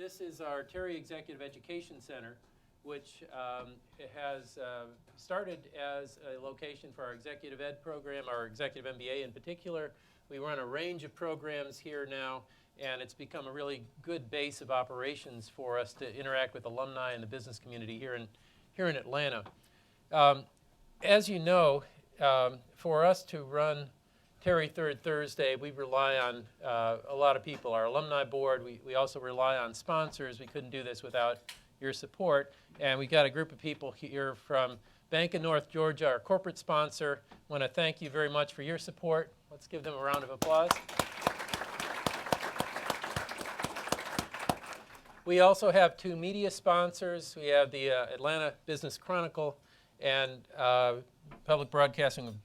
This is our Terry Executive Education Center, which has started as a location for our executive ed program, our executive MBA in particular. We run a range of programs here now, and it's become a really good base of operations for us to interact with alumni and the business community here in Atlanta. As you know, for us to run Terry Third Thursday, we rely on a lot of people. Our alumni board, we also rely on sponsors. We couldn't do this without your support. And we got a group of people here from Bank of North Georgia, our corporate sponsor. I want to thank you very much for your support. Let's give them a round of applause. We also have two media sponsors. We have the Atlanta Business Chronicle and Public Broadcasting of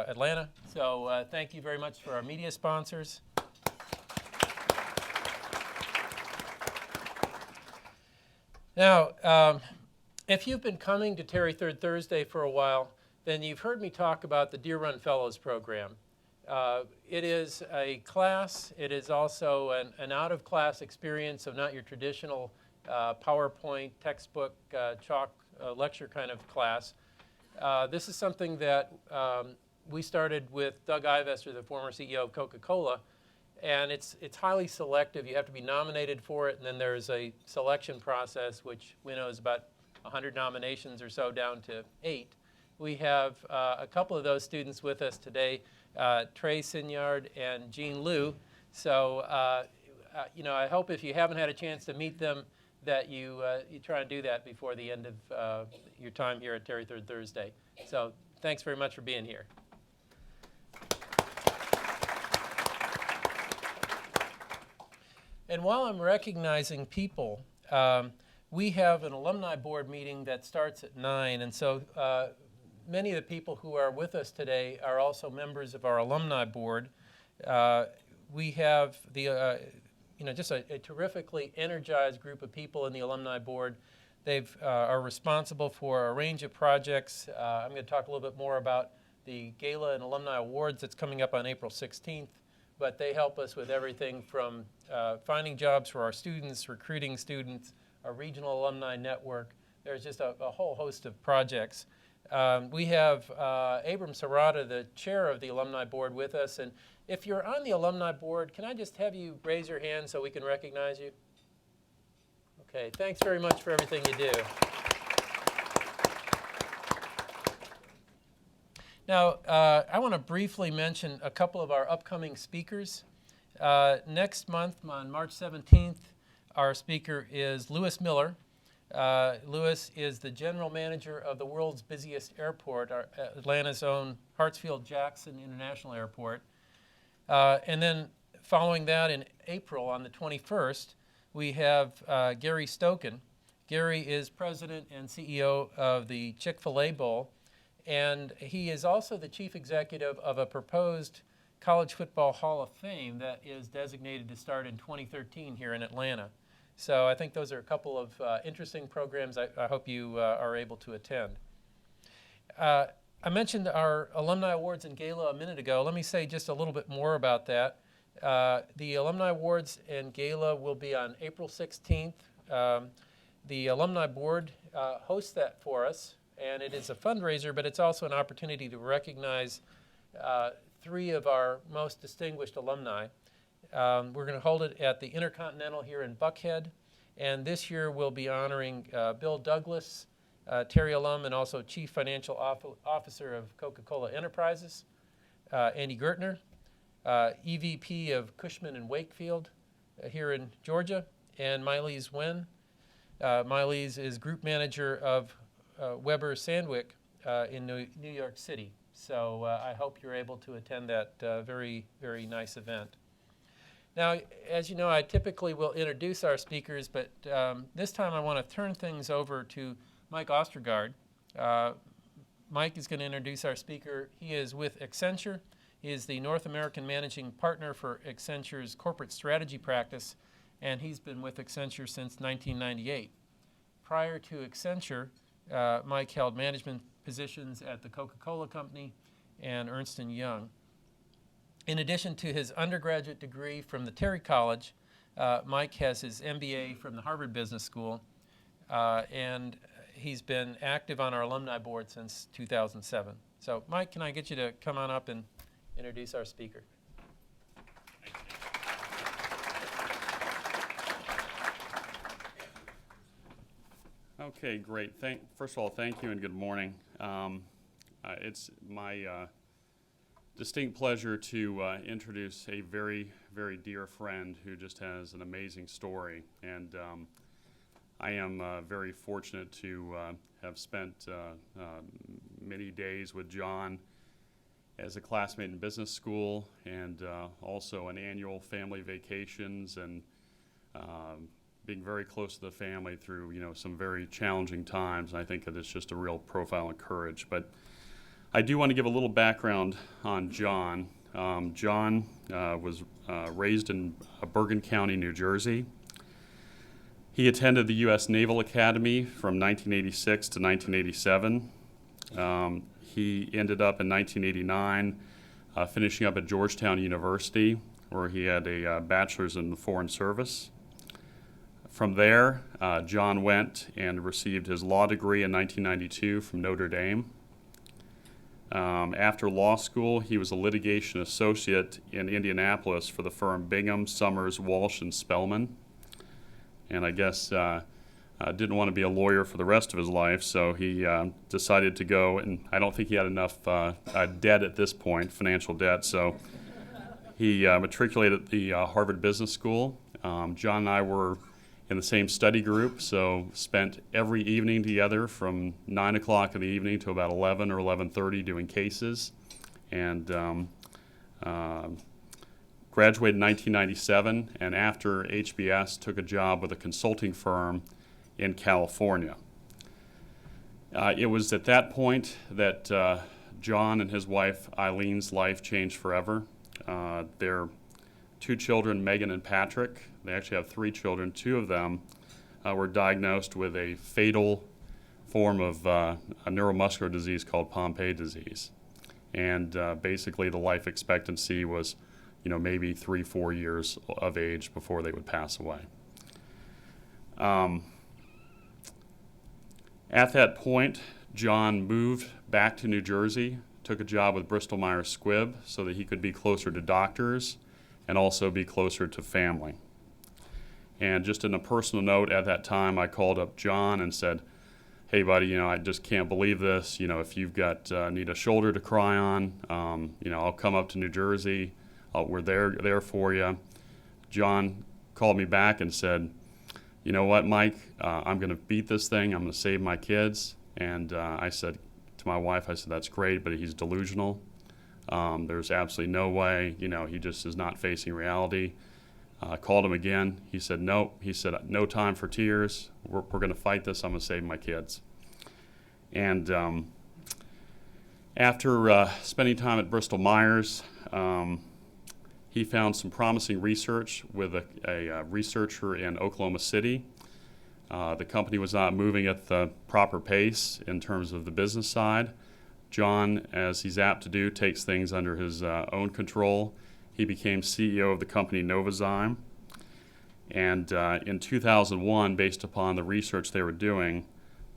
Atlanta. So thank you very much for our media sponsors. Now, if you've been coming to Terry Third Thursday for a while, then you've heard me talk about the Deer Run Fellows program. It is a class. It is also an out-of-class experience, so not your traditional PowerPoint, textbook, chalk lecture kind of class. This is something that we started with Doug Ivester, the former CEO of Coca-Cola, and it's highly selective. You have to be nominated for it, and then there's a selection process, which winnows about 100 nominations or so down to 8. We have a couple of those students with us today, Trey Sinyard and Jean Liu. So, I hope if you haven't had a chance to meet them, that you try and do that before the end of your time here at Terry Third Thursday. So thanks very much for being here. And while I'm recognizing people, we have an alumni board meeting that starts at 9, and so many of the people who are with us today are also members of our alumni board. We have the just a terrifically energized group of people in the alumni board. They are responsible for a range of projects. I'm going to talk a little bit more about the Gala and Alumni Awards that's coming up on April 16th, but they help us with everything from finding jobs for our students, recruiting students, a regional alumni network. There's just a whole host of projects. We have Abram Sarada, the chair of the alumni board, with us. And if you're on the alumni board, can I just have you raise your hand so we can recognize you? Okay, thanks very much for everything you do. Now, I want to briefly mention a couple of our upcoming speakers. Next month, on March 17th, our speaker is Lewis Miller. Lewis is the general manager of the world's busiest airport, Atlanta's own Hartsfield-Jackson International Airport. And then following that in April, on the 21st, we have Gary Stokin. Gary is president and CEO of the Chick-fil-A Bowl, and he is also the chief executive of a proposed College Football Hall of Fame that is designated to start in 2013 here in Atlanta. So I think those are a couple of interesting programs I hope you are able to attend. I mentioned our Alumni Awards and Gala a minute ago. Let me say just a little bit more about that. The Alumni Awards and Gala will be on April 16th. The Alumni Board hosts that for us, and it is a fundraiser, but it's also an opportunity to recognize 3 of our most distinguished alumni. We're going to hold it at the Intercontinental here in Buckhead, and this year we'll be honoring Bill Douglas, Terry alum and also Chief Financial Officer of Coca-Cola Enterprises, Andy Gertner, EVP of Cushman and Wakefield here in Georgia, and Mylese Wen. Mylese is Group Manager of Weber Sandwick in New York City. So I hope you're able to attend that very, very nice event. Now, as you know, I typically will introduce our speakers, but this time I want to turn things over to Mike Ostergaard. Mike is going to introduce our speaker. He is with Accenture. He is the North American Managing Partner for Accenture's corporate strategy practice, and he's been with Accenture since 1998. Prior to Accenture, Mike held management positions at the Coca-Cola Company and Ernst & Young. In addition to his undergraduate degree from the Terry College, Mike has his MBA from the Harvard Business School, and he's been active on our alumni board since 2007. So, Mike, can I get you to come on up and introduce our speaker? Okay, great. First of all, thank you and good morning. It's my distinct pleasure to introduce a very, very dear friend who just has an amazing story. And I am very fortunate to have spent many days with John as a classmate in business school, and also on annual family vacations, and being very close to the family through some very challenging times. And I think that it's just a real profile of courage. But I do want to give a little background on John. John was raised in Bergen County, New Jersey. He attended the U.S. Naval Academy from 1986 to 1987. He ended up in 1989 finishing up at Georgetown University, where he had a bachelor's in the Foreign Service. From there, John went and received his law degree in 1992 from Notre Dame. After law school, he was a litigation associate in Indianapolis for the firm Bingham, Summers, Walsh, and Spellman. And I guess didn't want to be a lawyer for the rest of his life, so he decided to go, and I don't think he had enough debt at this point, financial debt, so he matriculated at the Harvard Business School. John and I were in the same study group, so spent every evening together from 9 o'clock in the evening to about 11 or 11:30 doing cases, and graduated in 1997, and after HBS took a job with a consulting firm in California. It was at that point that John and his wife Eileen's life changed forever. Their two children, Megan and Patrick, they actually have three children. Two of them were diagnosed with a fatal form of a neuromuscular disease called Pompe disease. And basically the life expectancy was, maybe 3-4 years of age before they would pass away. At that point, John moved back to New Jersey, took a job with Bristol Myers Squibb so that he could be closer to doctors and also be closer to family. And just in a personal note, at that time, I called up John and said, hey, buddy, I just can't believe this. If you've got need a shoulder to cry on, I'll come up to New Jersey. We're there for you. John called me back and said, you know what, Mike, I'm going to beat this thing. I'm going to save my kids. And I said to my wife, that's great, but he's delusional. There's absolutely no way, he just is not facing reality. I called him again. He said, no. He said, no time for tears. We're going to fight this. I'm going to save my kids. And after spending time at Bristol Myers, he found some promising research with a researcher in Oklahoma City. The company was not moving at the proper pace in terms of the business side. John, as he's apt to do, takes things under his own control. He became CEO of the company Novazyme. And in 2001, based upon the research they were doing,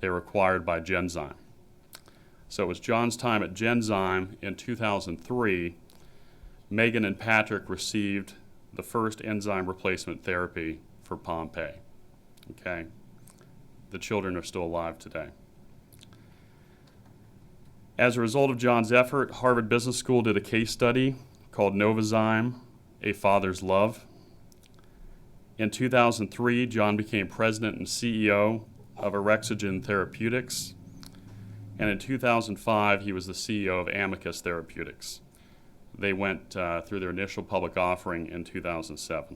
they were acquired by Genzyme. So it was John's time at Genzyme in 2003. Megan and Patrick received the first enzyme replacement therapy for Pompe. Okay? The children are still alive today. As a result of John's effort, Harvard Business School did a case study called Novazyme, A Father's Love. In 2003, John became president and CEO of Therapeutics. And in 2005, he was the CEO of Amicus Therapeutics. They went through their initial public offering in 2007.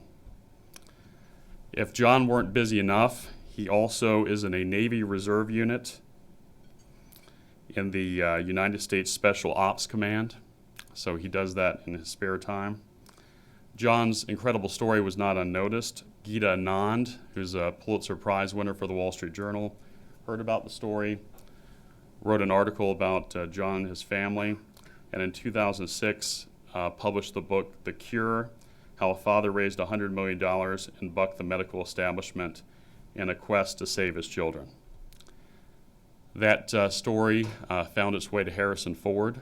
If John weren't busy enough, he also is in a Navy Reserve unit in the United States Special Ops Command. So he does that in his spare time. John's incredible story was not unnoticed. Geeta, Anand, who's a Pulitzer Prize winner for the Wall Street Journal, heard about the story, wrote an article about John and his family, and in 2006 published the book The Cure, how a father raised $100 million and bucked the medical establishment in a quest to save his children. That story found its way to Harrison Ford.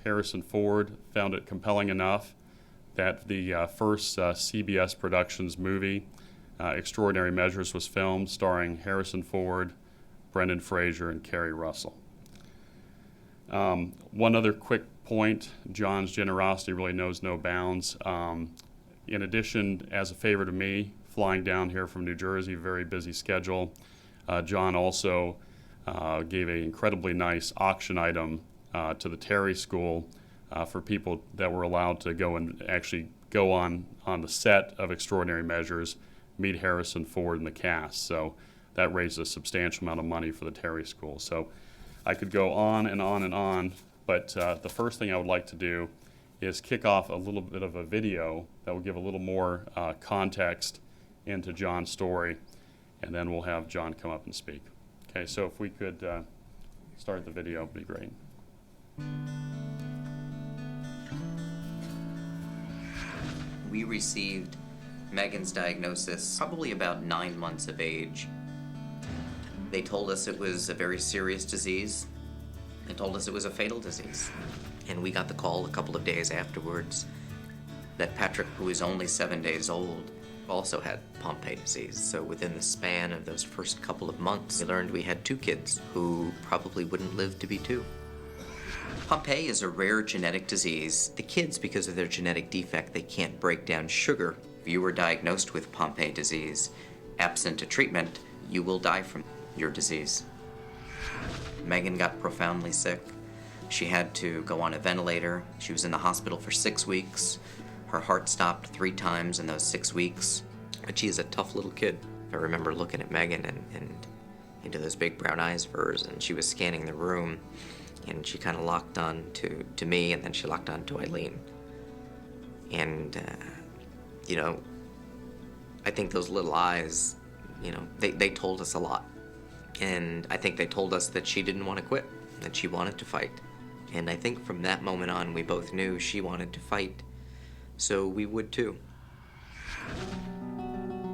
Harrison Ford found it compelling enough that the first CBS Productions movie, Extraordinary Measures, was filmed starring Harrison Ford, Brendan Fraser, and Keri Russell. One other quick point, John's generosity really knows no bounds. In addition, as a favor to me, flying down here from New Jersey, very busy schedule, John also gave an incredibly nice auction item to the Terry School for people that were allowed to go and actually go on the set of Extraordinary Measures, meet Harrison Ford and the cast. So that raised a substantial amount of money for the Terry School. So I could go on and on and on, but the first thing I would like to do is kick off a little bit of a video that will give a little more context into John's story, and then we'll have John come up and speak. Okay, so if we could start the video, it'd be great. We received Megan's diagnosis probably about 9 months of age. They told us it was a very serious disease. They told us it was a fatal disease. And we got the call a couple of days afterwards that Patrick, who is only 7 days old, also had Pompe disease. So within the span of those first couple of months, we learned we had 2 kids who probably wouldn't live to be 2. Pompe is a rare genetic disease. The kids, because of their genetic defect, they can't break down sugar. If you were diagnosed with Pompe disease, absent a treatment, you will die from your disease. Megan got profoundly sick. She had to go on a ventilator. She was in the hospital for 6 weeks. Her heart stopped 3 times in those 6 weeks. But she is a tough little kid. I remember looking at Megan and into those big brown eyes of hers, and she was scanning the room, and she kind of locked on to me, and then she locked on to Eileen. And, you know, I think those little eyes, you know, they told us a lot. And I think they told us that she didn't want to quit, that she wanted to fight. And I think from that moment on, we both knew she wanted to fight, so we would too.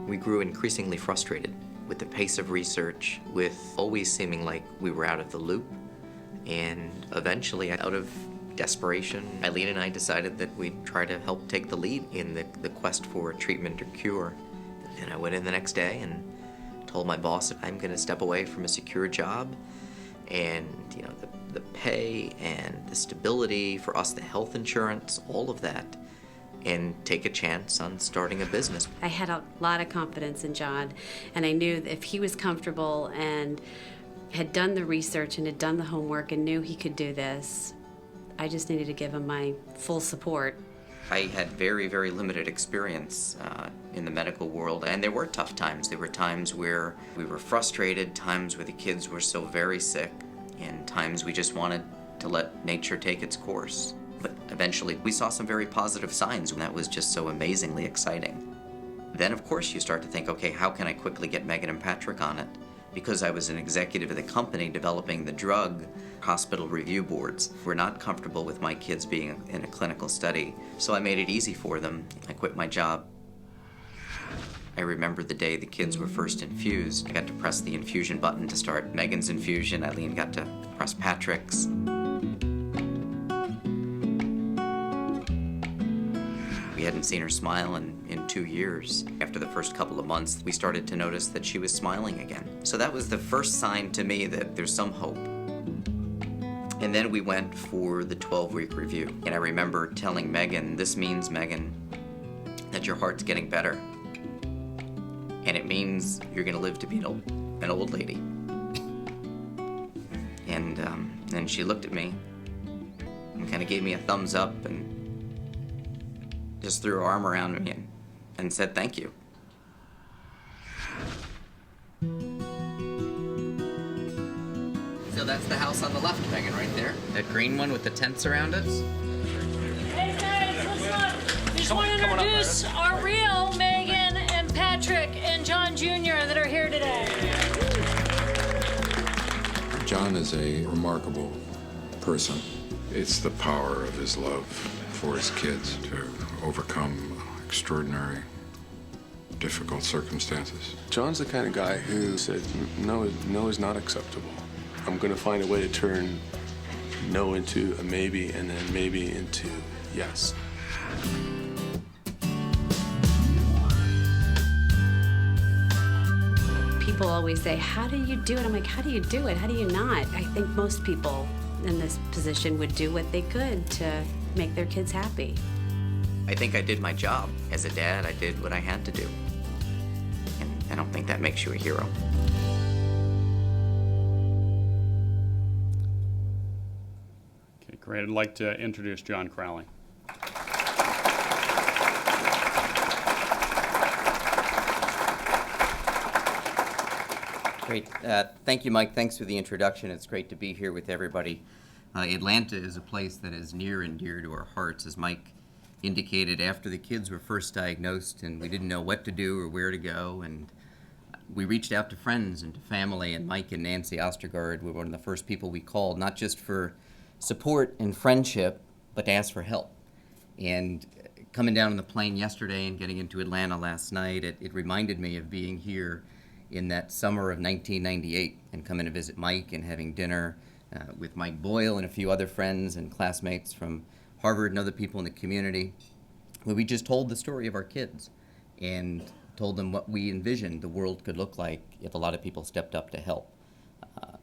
We grew increasingly frustrated with the pace of research, with always seeming like we were out of the loop. And eventually, out of desperation, Eileen and I decided that we'd try to help take the lead in the quest for a treatment or cure. And I went in the next day and told my boss that I'm going to step away from a secure job, and you know, the pay and the stability for us, the health insurance, all of that, and take a chance on starting a business. I had a lot of confidence in John, and I knew that if he was comfortable and had done the research and had done the homework and knew he could do this, I just needed to give him my full support. I had very, very limited experience in the medical world, and there were tough times. There were times where we were frustrated, times where the kids were so very sick, and times we just wanted to let nature take its course. But eventually we saw some very positive signs, and that was just so amazingly exciting. Then, of course, you start to think, okay, how can I quickly get Megan and Patrick on it? Because I was an executive of the company developing the drug, hospital review boards were not comfortable with my kids being in a clinical study. So I made it easy for them. I quit my job. I remember the day the kids were first infused. I got to press the infusion button to start Megan's infusion. Eileen got to press Patrick's. We hadn't seen her smile in 2 years. After the first couple of months, we started to notice that she was smiling again. So that was the first sign to me that there's some hope. And then we went for the 12-week review. And I remember telling Megan, this means, Megan, that your heart's getting better. And it means you're gonna live to be an old lady. And then she looked at me and kind of gave me a thumbs up and just threw her arm around me and said thank you. So that's the house on the left, Megan, right there. That green one with the tents around it. Hey guys, listen up. Just want to introduce our real Megan and Patrick and John Jr. that are here today. John is a remarkable person. It's the power of his love for his kids to overcome extraordinary, difficult circumstances. John's the kind of guy who said, no is not acceptable. I'm going to find a way to turn no into a maybe and then maybe into yes. People always say, how do you do it? I'm like, how do you do it? How do you not? I think most people in this position would do what they could to make their kids happy. I think I did my job. As a dad, I did what I had to do. And I don't think that makes you a hero. Okay, great. I'd like to introduce John Crowley. Great. Thank you, Mike. Thanks for the introduction. It's great to be here with everybody. Atlanta is a place that is near and dear to our hearts. As Mike indicated, after the kids were first diagnosed and we didn't know what to do or where to go, and we reached out to friends and to family, and Mike and Nancy Ostergaard were one of the first people we called, not just for support and friendship, but to ask for help. And coming down on the plane yesterday and getting into Atlanta last night, it reminded me of being here in that summer of 1998 and coming to visit Mike and having dinner with Mike Boyle and a few other friends and classmates from Harvard and other people in the community, where we just told the story of our kids and told them what we envisioned the world could look like if a lot of people stepped up to help.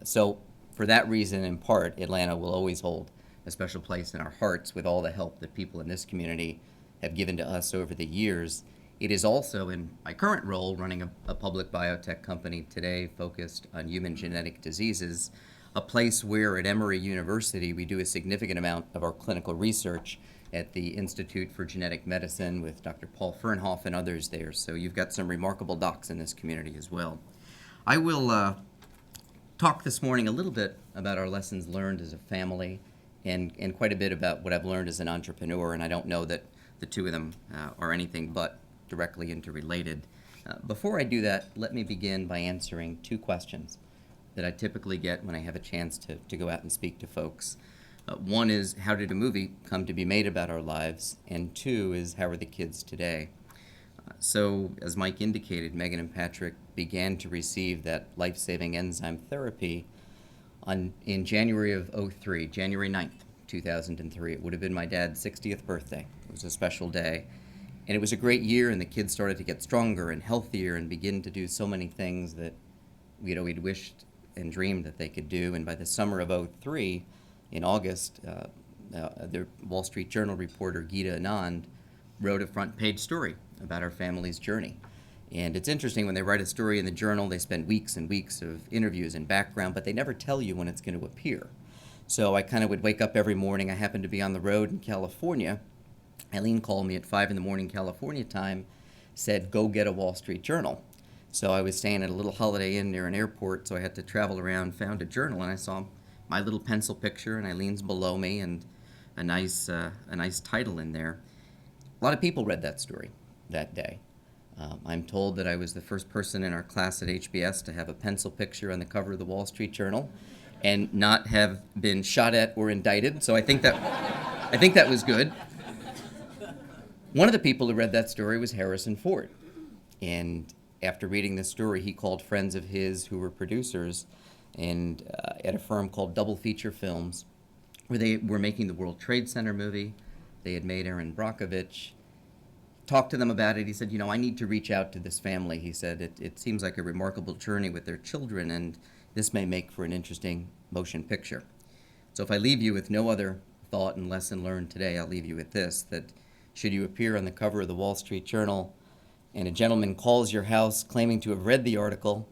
So for that reason, in part, Atlanta will always hold a special place in our hearts with all the help that people in this community have given to us over the years. It is also, in my current role, running a public biotech company today focused on human genetic diseases, a place where at Emory University we do a significant amount of our clinical research at the Institute for Genetic Medicine with Dr. Paul Fernhoff and others there. So you've got some remarkable docs in this community as well. I will talk this morning a little bit about our lessons learned as a family and quite a bit about what I've learned as an entrepreneur, and I don't know that the two of them are anything but directly interrelated. Before I do that, let me begin by answering two questions that I typically get when I have a chance to go out and speak to folks. One is, how did a movie come to be made about our lives? And two is, how are the kids today? So, as Mike indicated, Megan and Patrick began to receive that life-saving enzyme therapy in January of '03, January 9th, 2003. It would have been my dad's 60th birthday. It was a special day. And it was a great year, and the kids started to get stronger and healthier and begin to do so many things that we'd wished and dreamed that they could do. And by the summer of '03, in August, the Wall Street Journal reporter Geeta Anand wrote a front-page story about our family's journey. And it's interesting, when they write a story in the journal, they spend weeks and weeks of interviews and background, but they never tell you when it's going to appear. So I kind of would wake up every morning. I happened to be on the road in California. Eileen called me at 5 a.m. California time, said, go get a Wall Street Journal. So I was staying at a little Holiday Inn near an airport, so I had to travel around, found a journal, and I saw my little pencil picture, and Eileen's below me, and a nice title in there. A lot of people read that story that day. I'm told that I was the first person in our class at HBS to have a pencil picture on the cover of the Wall Street Journal and not have been shot at or indicted, so I think that was good. One of the people who read that story was Harrison Ford. And after reading this story, he called friends of his who were producers and at a firm called Double Feature Films, where they were making the World Trade Center movie. They had made Erin Brockovich. Talked to them about it. He said, I need to reach out to this family. He said, it seems like a remarkable journey with their children, and this may make for an interesting motion picture. So if I leave you with no other thought and lesson learned today, I'll leave you with this, that should you appear on the cover of the Wall Street Journal and a gentleman calls your house claiming to have read the article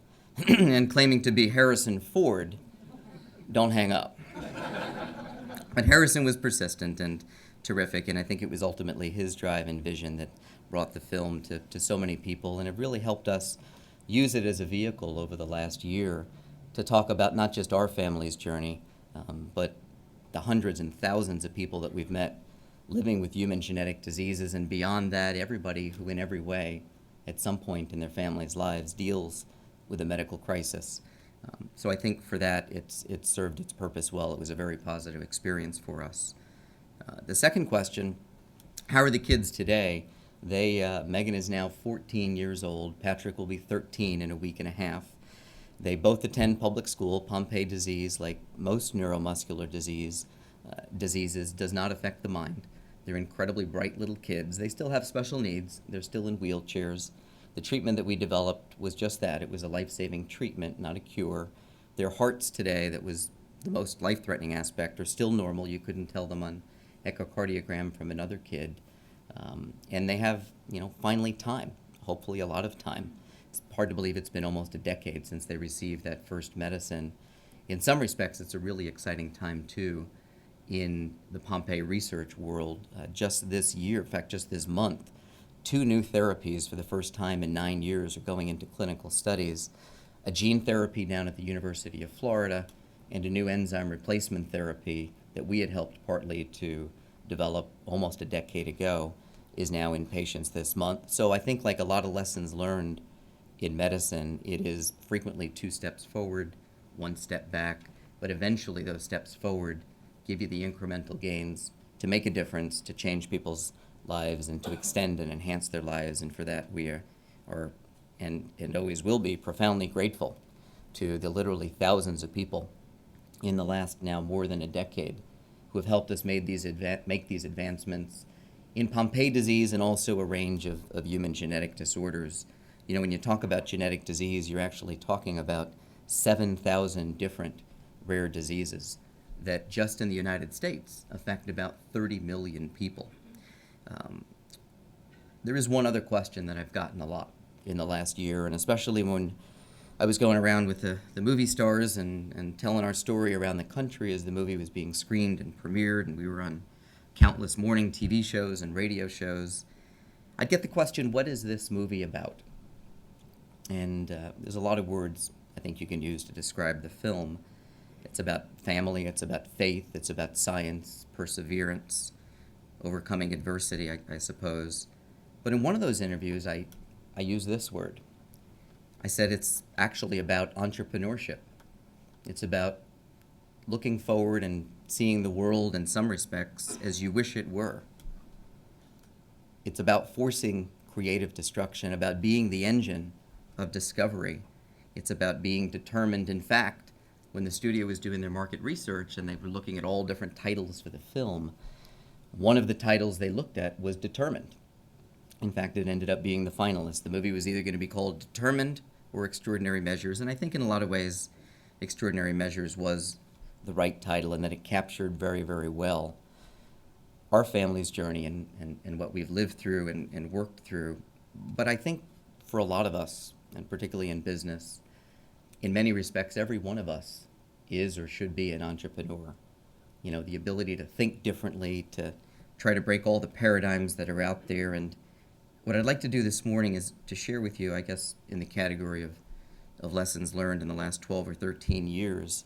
and claiming to be Harrison Ford, don't hang up. But Harrison was persistent and terrific, and I think it was ultimately his drive and vision that brought the film to so many people, and it really helped us use it as a vehicle over the last year to talk about not just our family's journey, but the hundreds and thousands of people that we've met living with human genetic diseases, and beyond that, everybody who in every way, at some point in their family's lives, deals with a medical crisis. So I think for that, it served its purpose well. It was a very positive experience for us. The second question, how are the kids today? Megan is now 14 years old. Patrick will be 13 in a week and a half. They both attend public school. Pompe disease, like most neuromuscular diseases, does not affect the mind. They're incredibly bright little kids. They still have special needs. They're still in wheelchairs. The treatment that we developed was just that. It was a life-saving treatment, not a cure. Their hearts today, that was the most life-threatening aspect, are still normal. You couldn't tell them on echocardiogram from another kid. And they have, finally time, hopefully a lot of time. It's hard to believe it's been almost a decade since they received that first medicine. In some respects, it's a really exciting time, too, in the Pompe research world. Just this year, in fact, just this month, 2 new therapies for the first time in 9 years are going into clinical studies. A gene therapy down at the University of Florida and a new enzyme replacement therapy that we had helped partly to develop almost a decade ago is now in patients this month. So I think, like a lot of lessons learned in medicine, it is frequently 2 steps forward, 1 step back, but eventually those steps forward give you the incremental gains to make a difference, to change people's lives and to extend and enhance their lives. And for that we are and always will be profoundly grateful to the literally thousands of people in the last now more than a decade who have helped us make these advancements in Pompe disease and also a range of human genetic disorders. When you talk about genetic disease, you're actually talking about 7,000 different rare diseases that just in the United States affect about 30 million people. There is one other question that I've gotten a lot in the last year, and especially when I was going around with the movie stars and telling our story around the country as the movie was being screened and premiered, and we were on countless morning TV shows and radio shows. I'd get the question, what is this movie about? And there's a lot of words I think you can use to describe the film. It's about family, it's about faith, it's about science, perseverance, overcoming adversity, I suppose. But in one of those interviews, I used this word. I said it's actually about entrepreneurship. It's about looking forward and seeing the world in some respects as you wish it were. It's about forcing creative destruction, about being the engine of discovery. It's about being determined. In fact, when the studio was doing their market research and they were looking at all different titles for the film, one of the titles they looked at was Determined. In fact, it ended up being the finalist. The movie was either going to be called Determined or Extraordinary Measures, and I think in a lot of ways Extraordinary Measures was the right title and that it captured very, very well our family's journey and what we've lived through and worked through. But I think for a lot of us, and particularly in business, in many respects, every one of us is or should be an entrepreneur. The ability to think differently, to try to break all the paradigms that are out there. And what I'd like to do this morning is to share with you, I guess, in the category of lessons learned in the last 12 or 13 years,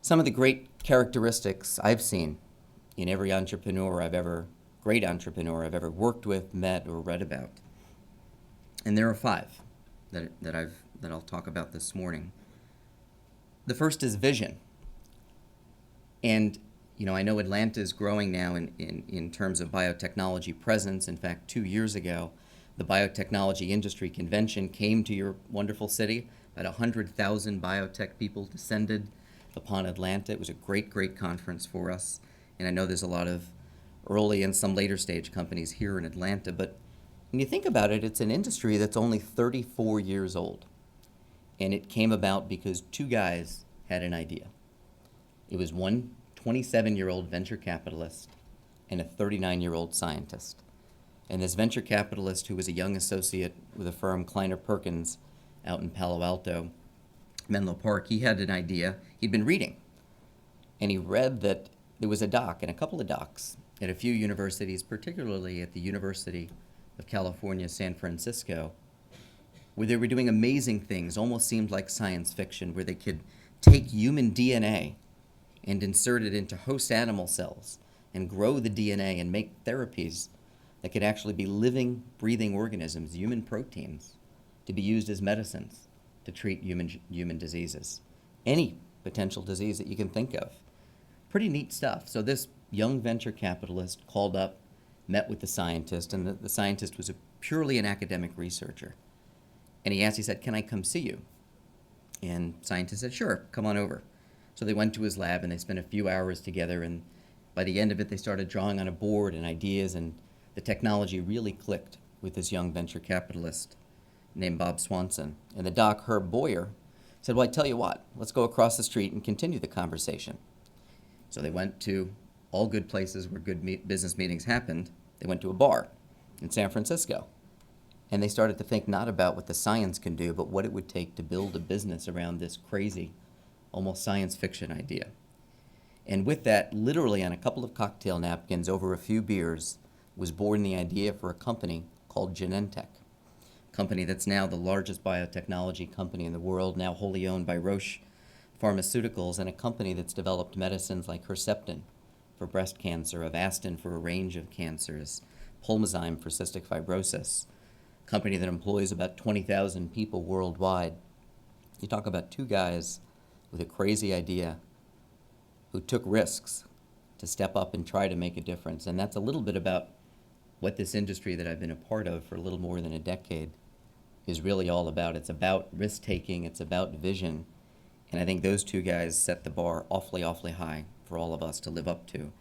some of the great characteristics I've seen in every great entrepreneur I've ever worked with, met, or read about. And there are 5 that I'll talk about this morning. The first is vision. And, I know Atlanta is growing now in terms of biotechnology presence. In fact, 2 years ago, the Biotechnology Industry Convention came to your wonderful city. About 100,000 biotech people descended upon Atlanta. It was a great, great conference for us. And I know there's a lot of early and some later stage companies here in Atlanta. But when you think about it, it's an industry that's only 34 years old. And it came about because 2 guys had an idea. It was one 27-year-old venture capitalist and a 39-year-old scientist. And this venture capitalist, who was a young associate with a firm, Kleiner Perkins, out in Palo Alto, Menlo Park, he had an idea. He'd been reading. And he read that there was a doc, and a couple of docs, at a few universities, particularly at the University of California, San Francisco, where they were doing amazing things, almost seemed like science fiction, where they could take human DNA and insert it into host animal cells and grow the DNA and make therapies that could actually be living, breathing organisms, human proteins, to be used as medicines to treat human diseases. Any potential disease that you can think of. Pretty neat stuff. So this young venture capitalist called up met with the scientist, and the scientist was purely an academic researcher. And he said, "Can I come see you?" And the scientist said, "Sure, come on over." So they went to his lab and they spent a few hours together, and by the end of it they started drawing on a board and ideas, and the technology really clicked with this young venture capitalist named Bob Swanson. And the doc, Herb Boyer, said, "Well, I tell you what, let's go across the street and continue the conversation." So they went to all good places where good business meetings happened. They went to a bar in San Francisco. And they started to think not about what the science can do, but what it would take to build a business around this crazy, almost science fiction idea. And with that, literally on a couple of cocktail napkins over a few beers, was born the idea for a company called Genentech, a company that's now the largest biotechnology company in the world, now wholly owned by Roche Pharmaceuticals, and a company that's developed medicines like Herceptin for breast cancer, Avastin for a range of cancers, Pompe for cystic fibrosis, a company that employs about 20,000 people worldwide. You talk about two guys with a crazy idea who took risks to step up and try to make a difference. And that's a little bit about what this industry that I've been a part of for a little more than a decade is really all about. It's about risk-taking, it's about vision. And I think those two guys set the bar awfully, awfully high for all of us to live up to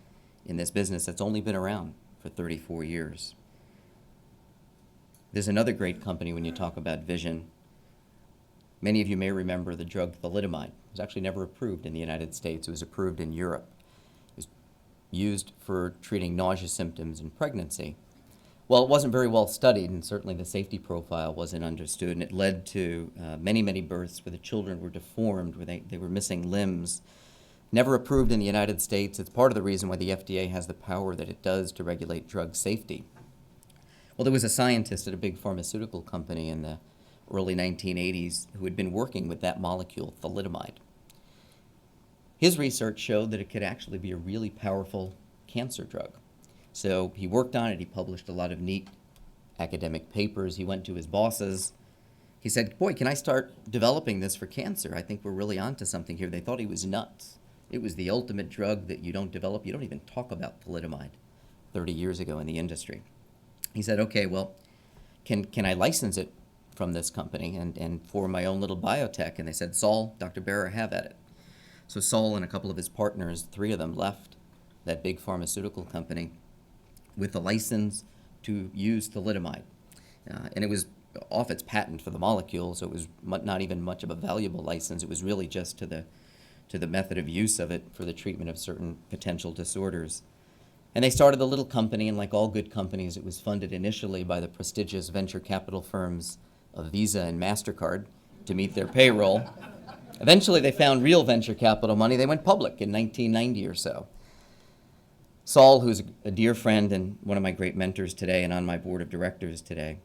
in this business that's only been around for 34 years. There's another great company when you talk about vision. Many of you may remember the drug thalidomide. It was actually never approved in the United States. It was approved in Europe. It was used for treating nausea symptoms in pregnancy. Well, it wasn't very well studied, and certainly the safety profile wasn't understood, and it led to many, many births where the children were deformed, where they were missing limbs. Never approved in the United States. It's part of the reason why the FDA has the power that it does to regulate drug safety. Well, there was a scientist at a big pharmaceutical company in the early 1980s who had been working with that molecule, thalidomide. His research showed that it could actually be a really powerful cancer drug. So he worked on it. He published a lot of neat academic papers. He went to his bosses. He said, "Boy, can I start developing this for cancer? I think we're really onto something here." They thought he was nuts. It was the ultimate drug that you don't develop. You don't even talk about thalidomide 30 years ago in the industry. He said, "Okay, well, can I license it from this company and for my own little biotech?" And they said, "Saul, Dr. Barrer, have at it." So Saul and a couple of his partners, 3 of them, left that big pharmaceutical company with the license to use thalidomide. And it was off its patent for the molecule, so it was not even much of a valuable license. It was really just to the method of use of it for the treatment of certain potential disorders. And they started a little company, and like all good companies, it was funded initially by the prestigious venture capital firms of Visa and MasterCard to meet their payroll. Eventually, they found real venture capital money. They went public in 1990 or so. Saul, who's a dear friend and one of my great mentors today and on my board of directors today,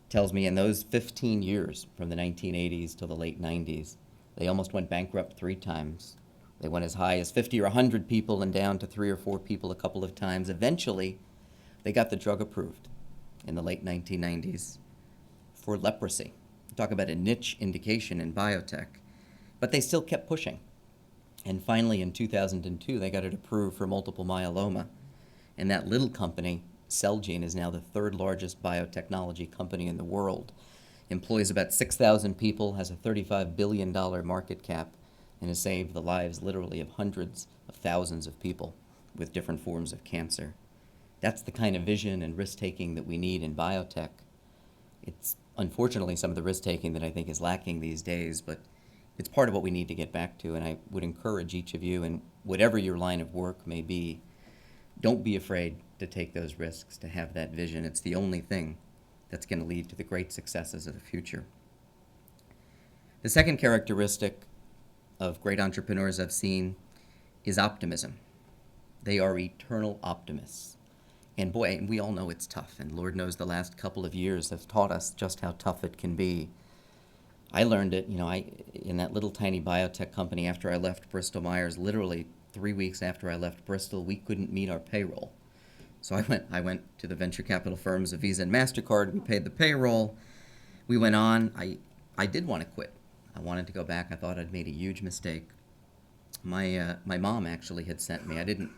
tells me in those 15 years, from the 1980s till the late 90s, they almost went bankrupt 3 times. They went as high as 50 or 100 people and down to 3 or 4 people a couple of times. Eventually, they got the drug approved in the late 1990s for leprosy. Talk about a niche indication in biotech. But they still kept pushing. And finally, in 2002, they got it approved for multiple myeloma. And that little company, Celgene, is now the 3rd largest biotechnology company in the world. Employs about 6,000 people, has a $35 billion market cap, and has saved the lives literally of hundreds of thousands of people with different forms of cancer. That's the kind of vision and risk-taking that we need in biotech. It's unfortunately some of the risk-taking that I think is lacking these days, but it's part of what we need to get back to, and I would encourage each of you, and whatever your line of work may be, don't be afraid to take those risks, to have that vision. It's the only thing that's going to lead to the great successes of the future. The second characteristic of great entrepreneurs I've seen is optimism. They are eternal optimists. And boy, we all know it's tough, and Lord knows the last couple of years have taught us just how tough it can be. I learned it, in that little tiny biotech company after I left Bristol Myers, literally 3 weeks after I left Bristol, we couldn't meet our payroll. So I went to the venture capital firms of Visa and MasterCard. We paid the payroll. We went on. I did want to quit. I wanted to go back. I thought I'd made a huge mistake. My mom actually had sent me. I didn't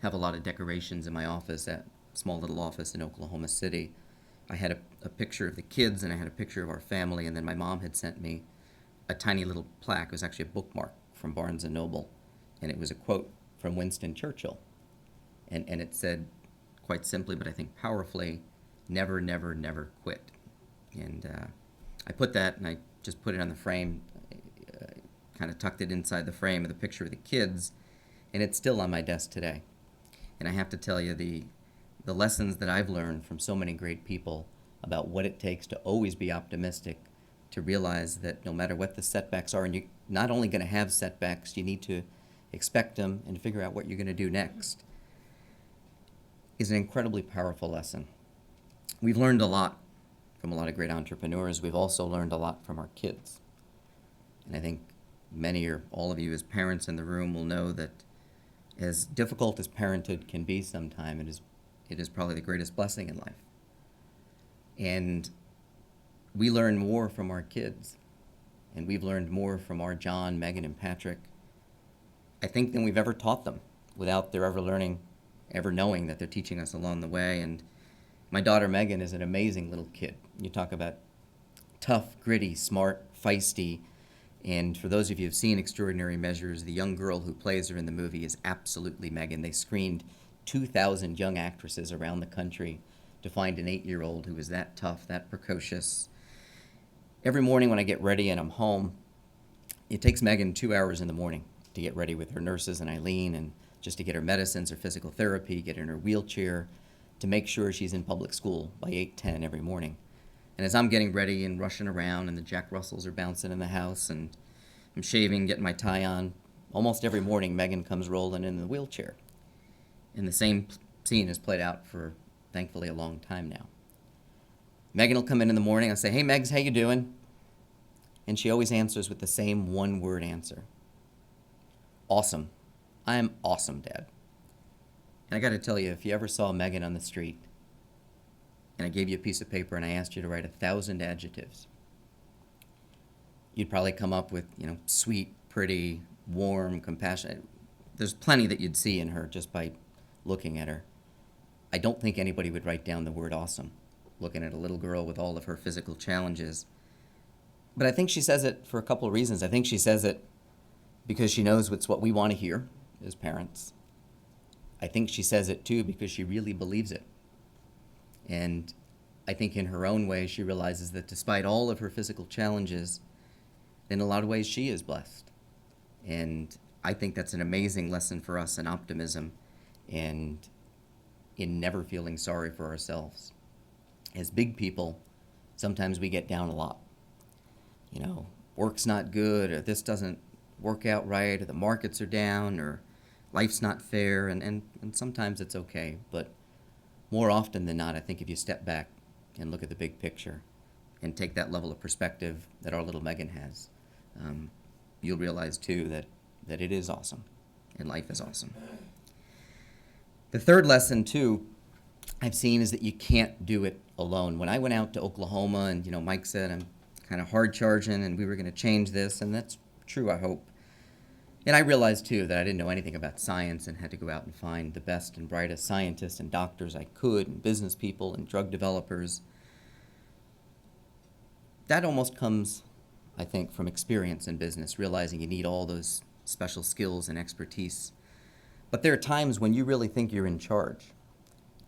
have a lot of decorations in my office small little office in Oklahoma City, I had a picture of the kids and I had a picture of our family, and then my mom had sent me a tiny little plaque. It was actually a bookmark from Barnes & Noble, and it was a quote from Winston Churchill. And it said, quite simply, but I think powerfully, never, never, never quit. And I put that, and I just put it on the frame, kind of tucked it inside the frame of the picture of the kids, and it's still on my desk today. And I have to tell you, the lessons that I've learned from so many great people about what it takes to always be optimistic, to realize that no matter what the setbacks are, and you're not only going to have setbacks, you need to expect them and figure out what you're going to do next, is an incredibly powerful lesson. We've learned a lot from a lot of great entrepreneurs. We've also learned a lot from our kids. And I think many or all of you as parents in the room will know that as difficult as parenthood can be sometimes, it is probably the greatest blessing in life. And we learn more from our kids, and we've learned more from our John, Megan, and Patrick, I think, than we've ever taught them, without their ever knowing that they're teaching us along the way. And my daughter Megan is an amazing little kid. You talk about tough, gritty, smart, feisty, and for those of you who've seen Extraordinary Measures, the young girl who plays her in the movie is absolutely Megan. They screened 2,000 young actresses around the country to find an 8-year-old who was that tough, that precocious. Every morning when I get ready and I'm home, it takes Megan 2 hours in the morning to get ready with her nurses and Eileen, and just to get her medicines, her physical therapy, get her in her wheelchair, to make sure she's in public school by 8:10 every morning. And as I'm getting ready and rushing around and the Jack Russells are bouncing in the house and I'm shaving, getting my tie on, almost every morning Megan comes rolling in the wheelchair. And the same scene has played out for, thankfully, a long time now. Megan will come in the morning, I'll say, "Hey Megs, how you doing?" And she always answers with the same one-word answer. "Awesome. I am awesome, Dad." And I got to tell you, if you ever saw Megan on the street and I gave you a piece of paper and I asked you to write 1,000 adjectives, you'd probably come up with, sweet, pretty, warm, compassionate. There's plenty that you'd see in her just by looking at her. I don't think anybody would write down the word awesome, looking at a little girl with all of her physical challenges. But I think she says it for a couple of reasons. I think she says it because she knows it's what we want to hear as parents. I think she says it too because she really believes it. And I think in her own way she realizes that despite all of her physical challenges, in a lot of ways she is blessed. And I think that's an amazing lesson for us in optimism and in never feeling sorry for ourselves. As big people, sometimes we get down a lot. Work's not good, or this doesn't work out right, or the markets are down, or life's not fair, and sometimes it's okay. But more often than not, I think if you step back and look at the big picture and take that level of perspective that our little Megan has, you'll realize too that it is awesome and life is awesome. The third lesson too I've seen is that you can't do it alone. When I went out to Oklahoma and Mike said I'm kind of hard charging and we were going to change this, and that's true, I hope. And I realized too that I didn't know anything about science and had to go out and find the best and brightest scientists and doctors I could, and business people and drug developers. That almost comes, I think, from experience in business, realizing you need all those special skills and expertise. But there are times when you really think you're in charge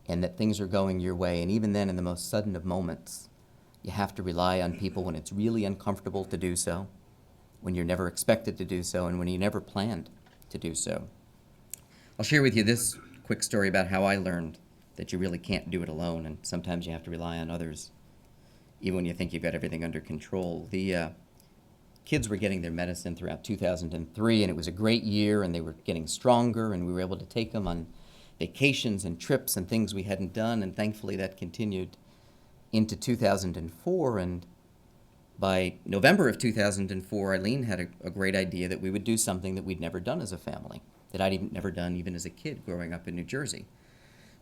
and that things are going your way, and even then, in the most sudden of moments, you have to rely on people when it's really uncomfortable to do so, when you're never expected to do so, and when you never planned to do so. I'll share with you this quick story about how I learned that you really can't do it alone, and sometimes you have to rely on others, even when you think you've got everything under control. The kids were getting their medicine throughout 2003, and it was a great year, and they were getting stronger, and we were able to take them on vacations and trips and things we hadn't done, and thankfully that continued into 2004, and by November of 2004, Eileen had a great idea that we would do something that we'd never done as a family, that I'd never done even as a kid growing up in New Jersey.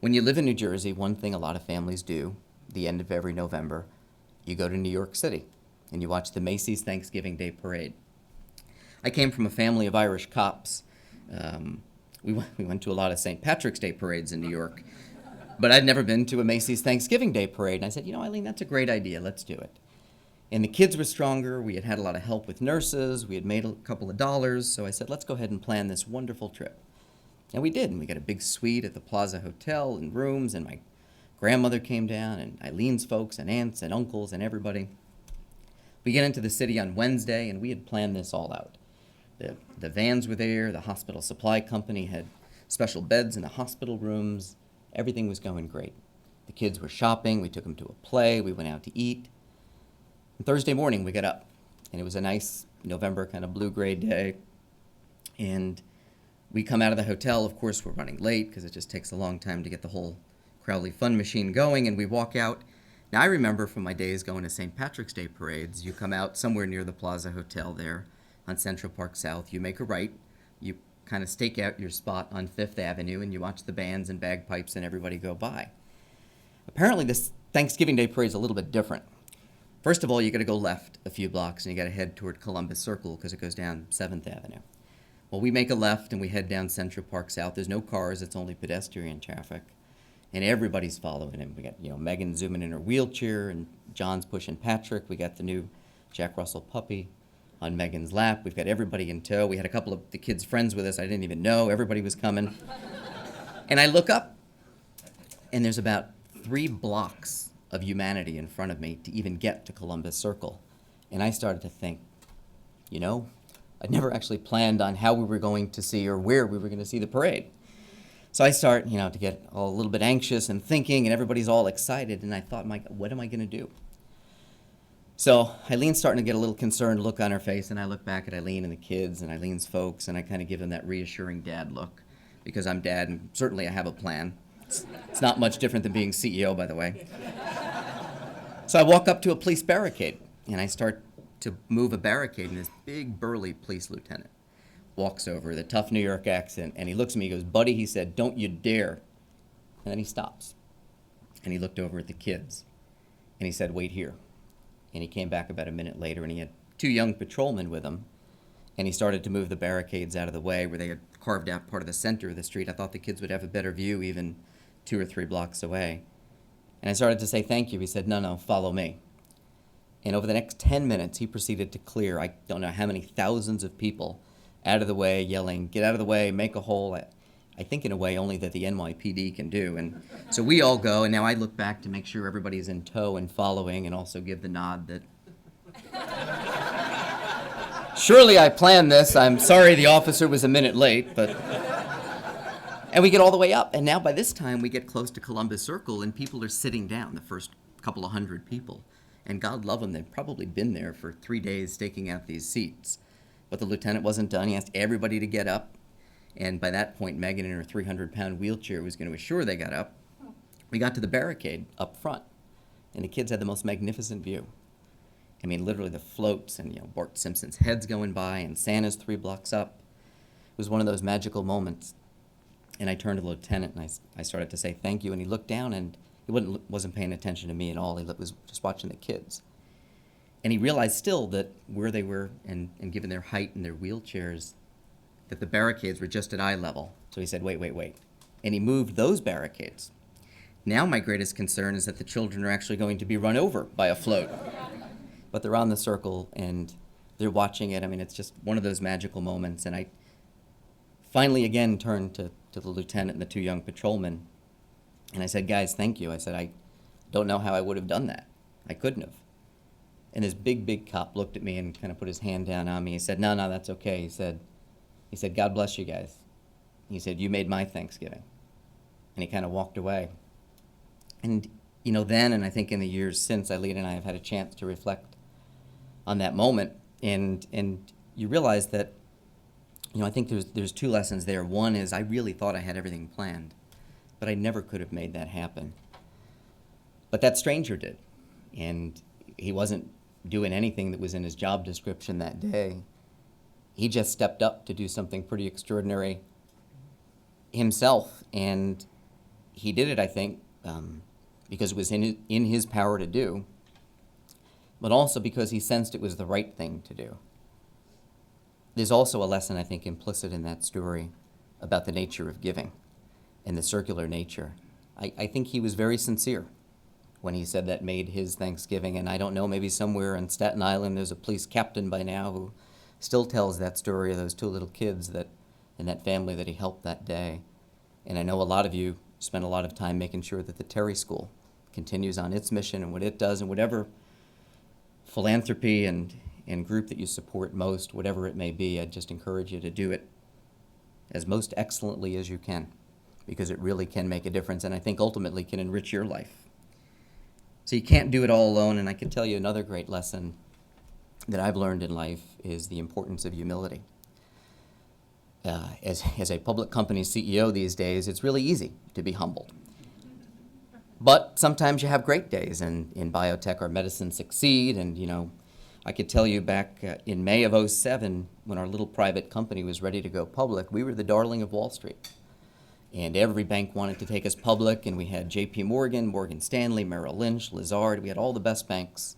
When you live in New Jersey, one thing a lot of families do, the end of every November, you go to New York City and you watch the Macy's Thanksgiving Day Parade. I came from a family of Irish cops. We went to a lot of St. Patrick's Day parades in New York. But I'd never been to a Macy's Thanksgiving Day parade. And I said, Eileen, that's a great idea. Let's do it. And the kids were stronger. We had had a lot of help with nurses. We had made a couple of dollars. So I said, let's go ahead and plan this wonderful trip. And we did. And we got a big suite at the Plaza Hotel and rooms. And my grandmother came down and Eileen's folks and aunts and uncles and everybody. We get into the city on Wednesday, and we had planned this all out. The vans were there. The hospital supply company had special beds in the hospital rooms. Everything was going great. The kids were shopping. We took them to a play. We went out to eat. And Thursday morning, we got up, and it was a nice November kind of blue-gray day. And we come out of the hotel. Of course, we're running late because it just takes a long time to get the whole Crowley fun machine going, and we walk out. Now, I remember from my days going to St. Patrick's Day parades, you come out somewhere near the Plaza Hotel there on Central Park South, you make a right, you kind of stake out your spot on Fifth Avenue, and you watch the bands and bagpipes and everybody go by. Apparently, this Thanksgiving Day parade is a little bit different. First of all, you got to go left a few blocks, and you got to head toward Columbus Circle because it goes down 7th Avenue. Well, we make a left, and we head down Central Park South. There's no cars. It's only pedestrian traffic. And everybody's following him. We got, Megan zooming in her wheelchair, and John's pushing Patrick. We got the new Jack Russell puppy on Megan's lap. We've got everybody in tow. We had a couple of the kids' friends with us. I didn't even know. Everybody was coming. And I look up, and there's about 3 blocks of humanity in front of me to even get to Columbus Circle. And I started to think, I'd never actually planned on how we were going to see or where we were going to see the parade. So I start, to get a little bit anxious and thinking, and everybody's all excited, and I thought, what am I going to do? So Eileen's starting to get a little concerned look on her face, and I look back at Eileen and the kids and Eileen's folks, and I kind of give them that reassuring dad look, because I'm dad, and certainly I have a plan. It's not much different than being CEO, by the way. So I walk up to a police barricade, and I start to move a barricade, and this big, burly police lieutenant walks over, the tough New York accent, and he looks at me, he goes, "Buddy," he said, "don't you dare." And then he stops. And he looked over at the kids. And he said, "Wait here." And he came back about a minute later, and he had 2 young patrolmen with him. And he started to move the barricades out of the way where they had carved out part of the center of the street. I thought the kids would have a better view even 2 or 3 blocks away. And I started to say, "Thank you." He said, "No, follow me." And over the next 10 minutes, he proceeded to clear, I don't know how many thousands of people out of the way, yelling, "Get out of the way, make a hole." I think in a way only that the NYPD can do. And so we all go, and now I look back to make sure everybody's in tow and following, and also give the nod that surely I planned this. I'm sorry the officer was a minute late, but... And we get all the way up, and now by this time we get close to Columbus Circle, and people are sitting down, the first couple of hundred people. And God love them, they've probably been there for 3 days staking out these seats. But the lieutenant wasn't done. He asked everybody to get up. And by that point, Megan in her 300-pound wheelchair was going to assure they got up. We got to the barricade up front, and the kids had the most magnificent view. I mean, literally the floats and, Bart Simpson's heads going by and Santa's 3 blocks up. It was one of those magical moments. And I turned to the lieutenant, and I started to say thank you. And he looked down, and he wasn't paying attention to me at all. He was just watching the kids. And he realized still that where they were, and given their height and their wheelchairs, that the barricades were just at eye level. So he said, wait. And he moved those barricades. Now my greatest concern is that the children are actually going to be run over by a float. But they're on the circle, and they're watching it. I mean, it's just one of those magical moments. And I finally again turned to the lieutenant and the 2 young patrolmen, and I said, "Guys, thank you." I said, "I don't know how I would have done that. I couldn't have." And this big cop looked at me and kind of put his hand down on me. He said, no, that's okay. He said, "God bless you guys." He said, "You made my Thanksgiving." And he kind of walked away. And, then, and I think in the years since, Eileen and I have had a chance to reflect on that moment. And you realize that, I think there's 2 lessons there. One is I really thought I had everything planned, but I never could have made that happen. But that stranger did. And he wasn't doing anything that was in his job description that day. He just stepped up to do something pretty extraordinary himself, and he did it, I think, because it was in his power to do, but also because he sensed it was the right thing to do. There's also a lesson, I think, implicit in that story about the nature of giving and the circular nature. I think he was very sincere when he said that made his Thanksgiving. And I don't know, maybe somewhere in Staten Island there's a police captain by now who still tells that story of those two little kids that and that family that he helped that day. And I know a lot of you spend a lot of time making sure that the Terry School continues on its mission and what it does, and whatever philanthropy and group that you support most, whatever it may be, I'd just encourage you to do it as most excellently as you can, because it really can make a difference, and I think ultimately can enrich your life. So you can't do it all alone, and I can tell you another great lesson that I've learned in life is the importance of humility. As a public company CEO these days, it's really easy to be humbled. But sometimes you have great days, and in biotech our medicines succeed, and I could tell you back in May of '07, when our little private company was ready to go public, we were the darling of Wall Street. And every bank wanted to take us public, and we had JP Morgan, Morgan Stanley, Merrill Lynch, Lazard. We had all the best banks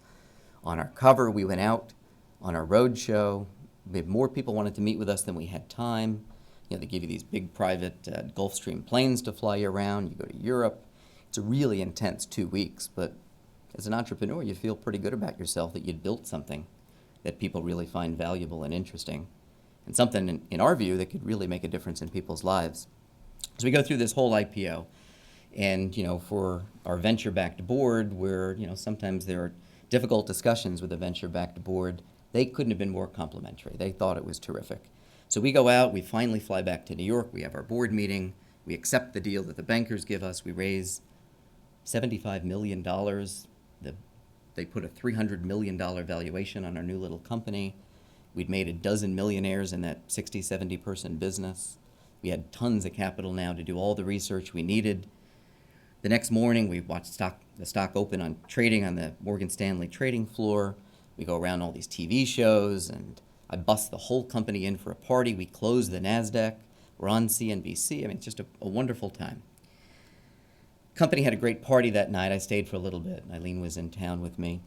on our cover. We went out on our road show. We had more people wanted to meet with us than we had time. They give you these big private Gulfstream planes to fly you around. You go to Europe. It's a really intense 2 weeks, but as an entrepreneur, you feel pretty good about yourself that you'd built something that people really find valuable and interesting, and something, in our view, that could really make a difference in people's lives. So we go through this whole IPO, and for our venture-backed board, where sometimes there are difficult discussions with a venture-backed board, they couldn't have been more complimentary. They thought it was terrific. So we go out, we finally fly back to New York, we have our board meeting, we accept the deal that the bankers give us, we raise $75 million. They put a $300 million valuation on our new little company. We'd made a dozen millionaires in that 60, 70 person business. We had tons of capital now to do all the research we needed. The next morning, we watched the stock open on trading on the Morgan Stanley trading floor. We go around all these TV shows, and I bust the whole company in for a party. We close the NASDAQ. We're on CNBC. It's just a wonderful time. Company had a great party that night. I stayed for a little bit. Eileen was in town with me,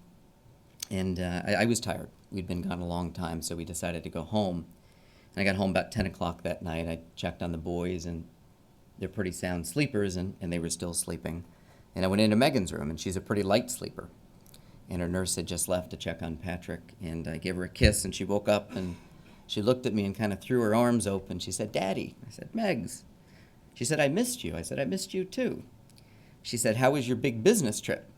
and I was tired. We'd been gone a long time, so we decided to go home. And I got home about 10 o'clock that night. I checked on the boys, and they're pretty sound sleepers, and they were still sleeping. And I went into Megan's room, and she's a pretty light sleeper. And her nurse had just left to check on Patrick, and I gave her a kiss, and she woke up, and she looked at me and kind of threw her arms open. She said, "Daddy." I said, "Megs." She said, "I missed you." I said, "I missed you too." She said, "How was your big business trip?"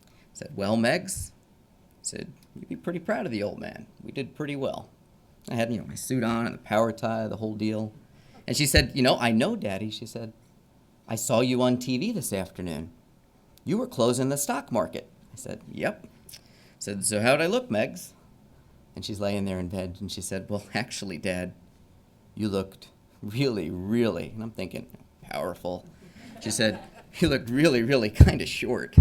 I said, "Well, Megs," I said, "you'd be pretty proud of the old man. We did pretty well." I had, my suit on and the power tie, the whole deal. And she said, "I know, Daddy." She said, "I saw you on TV this afternoon. You were closing the stock market." I said, "Yep." I said, "So how'd I look, Megs?" And she's laying there in bed, and she said, "Well, actually, Dad, you looked really, really," and I'm thinking, powerful. She said, "You looked really, really kind of short."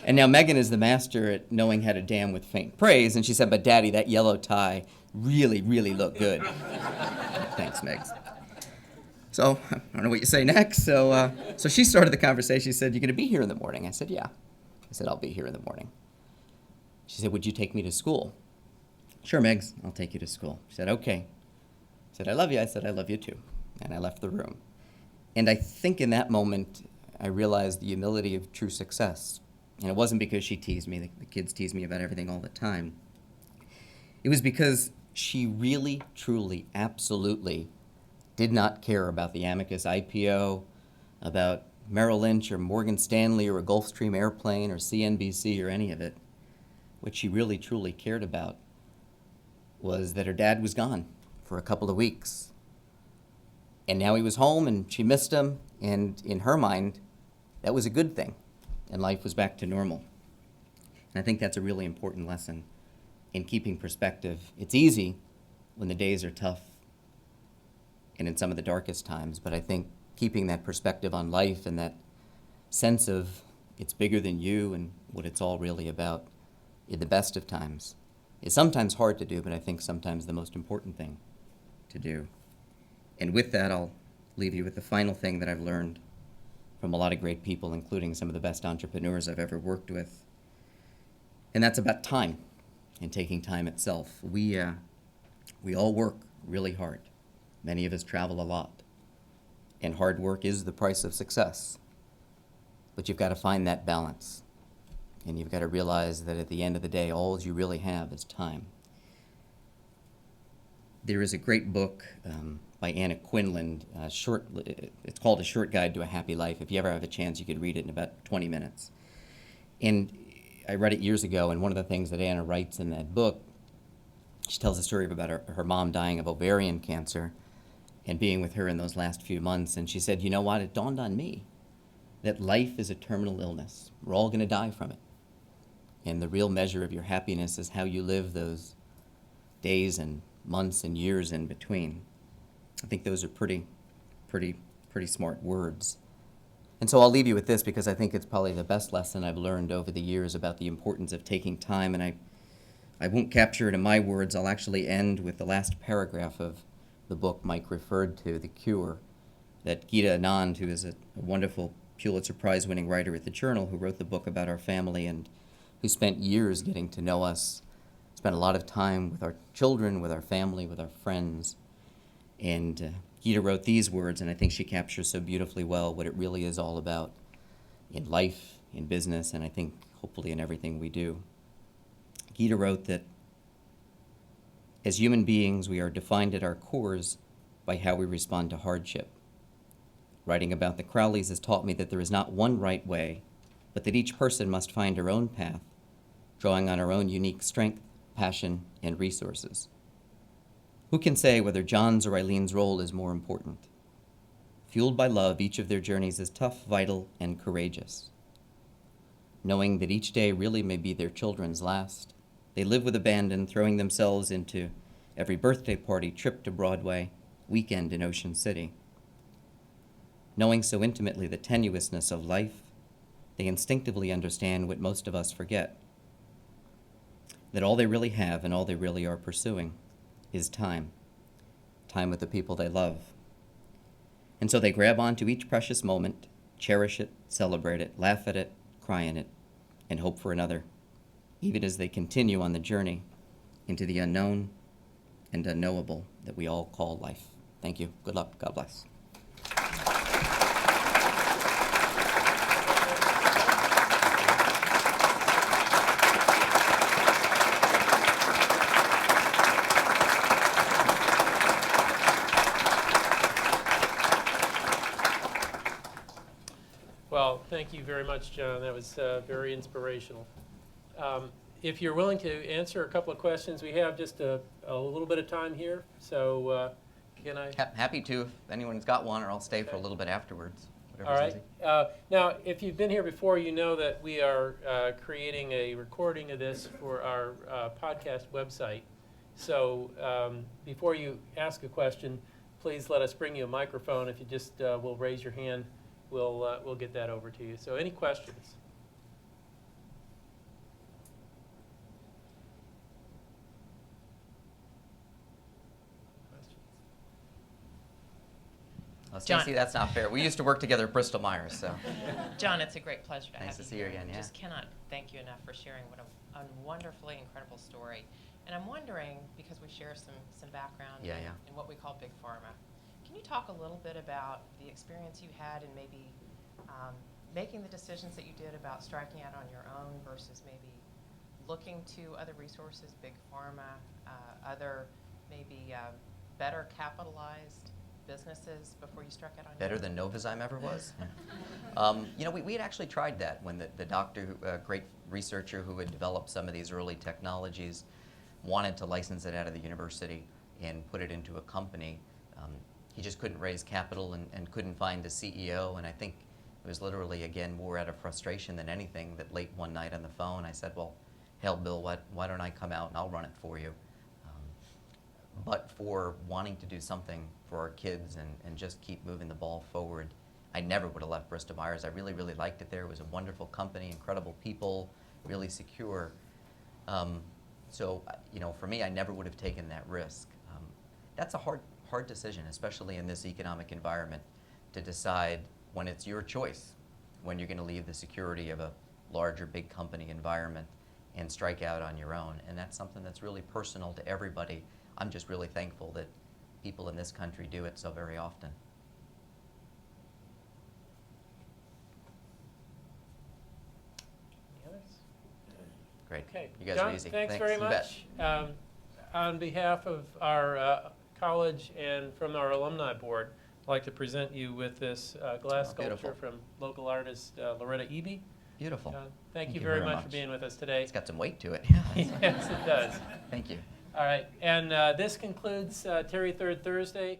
And now Megan is the master at knowing how to damn with faint praise, and she said, "But Daddy, that yellow tie really, really looked good." Thanks, Megs. So I don't know what you say next. So she started the conversation. She said, "You going to be here in the morning?" I said, "Yeah." I said, "I'll be here in the morning." She said, "Would you take me to school?" "Sure, Megs, I'll take you to school." She said, "Okay." I said, "I love you." I said, "I love you too." And I left the room. And I think in that moment, I realized the humility of true success. And it wasn't because she teased me. The kids tease me about everything all the time. It was because she really, truly, absolutely did not care about the Amicus IPO, about Merrill Lynch or Morgan Stanley or a Gulfstream airplane or CNBC or any of it. What she really, truly cared about was that her dad was gone for a couple of weeks. And now he was home, and she missed him, and in her mind, that was a good thing, and life was back to normal. And I think that's a really important lesson in keeping perspective. It's easy when the days are tough and in some of the darkest times, but I think keeping that perspective on life and that sense of it's bigger than you and what it's all really about in the best of times is sometimes hard to do, but I think sometimes the most important thing to do. And with that, I'll leave you with the final thing that I've learned from a lot of great people, including some of the best entrepreneurs I've ever worked with. And that's about time and taking time itself. We all work really hard. Many of us travel a lot. and hard work is the price of success. But you've got to find that balance. And you've got to realize that at the end of the day, all you really have is time. There is a great book by Anna Quinlan, it's called A Short Guide to a Happy Life. If you ever have a chance, you could read it in about 20 minutes. And I read it years ago, and one of the things that Anna writes in that book, she tells a story about her mom dying of ovarian cancer and being with her in those last few months. And she said, you know what, it dawned on me that life is a terminal illness. We're all going to die from it. And the real measure of your happiness is how you live those days and months and years in between. I think those are pretty smart words. And so I'll leave you with this because I think it's probably the best lesson I've learned over the years about the importance of taking time. And I won't capture it in my words. I'll actually end with the last paragraph of the book Mike referred to, The Cure, that Geeta Anand, who is a wonderful Pulitzer Prize-winning writer at the Journal, who wrote the book about our family and who spent years getting to know us, spent a lot of time with our children, with our family, with our friends. And Geeta wrote these words, and I think she captures so beautifully well what it really is all about in life, in business, and I think hopefully in everything we do. Geeta wrote that as human beings, we are defined at our cores by how we respond to hardship. Writing about the Crowleys has taught me that there is not one right way, but that each person must find her own path, drawing on her own unique strength, passion, and resources. Who can say whether John's or Eileen's role is more important? Fueled by love, each of their journeys is tough, vital, and courageous. Knowing that each day really may be their children's last, they live with abandon, throwing themselves into every birthday party, trip to Broadway, weekend in Ocean City. Knowing so intimately the tenuousness of life, they instinctively understand what most of us forget, that all they really have and all they really are pursuing is time with the people they love. And so they grab onto each precious moment, cherish it, celebrate it, laugh at it, cry in it, and hope for another, even as they continue on the journey into the unknown and unknowable that we all call life. Thank you. Good luck. God bless. Well, thank you very much, John. That was very inspirational. If you're willing to answer a couple of questions, we have just a little bit of time here. So can I? Happy to, if anyone's got one, or I'll stay for a little bit afterwards. All right. Now, if you've been here before, you know that we are creating a recording of this for our podcast website. So before you ask a question, please let us bring you a microphone. If you just will raise your hand, we'll get that over to you. So any questions? Stacey, that's not fair. We used to work together at Bristol Myers, so. John, it's a great pleasure to have you. Nice to see you again, yeah. Just cannot thank you enough for sharing what a wonderfully incredible story. And I'm wondering, because we share some background in what we call big pharma, can you talk a little bit about the experience you had in maybe making the decisions that you did about striking out on your own versus maybe looking to other resources, big pharma, other maybe better capitalized businesses before you struck out on Better your than Novazyme ever was? We had actually tried that when the doctor, great researcher who had developed some of these early technologies, wanted to license it out of the university and put it into a company. He just couldn't raise capital and couldn't find a CEO, and I think it was literally, again, more out of frustration than anything that late one night on the phone I said, well, hell, Bill, why don't I come out and I'll run it for you? But for wanting to do something for our kids and just keep moving the ball forward, I never would have left Bristol Myers. I really, really liked it there. It was a wonderful company, incredible people, really secure. So, for me, I never would have taken that risk. That's a hard decision, especially in this economic environment, to decide when it's your choice, when you're going to leave the security of a larger, big company environment and strike out on your own. And that's something that's really personal to everybody. I'm just really thankful that people in this country do it so very often. Great. Okay. You guys John, are easy. Thanks very You bet. much. On behalf of our college and from our alumni board, I'd like to present you with this glass beautiful. sculpture from local artist Loretta Eby. Beautiful. John, thank you very much for being with us today. It's got some weight to it. Yes, it does. Thank you. All right, and this concludes Terry Third Thursday.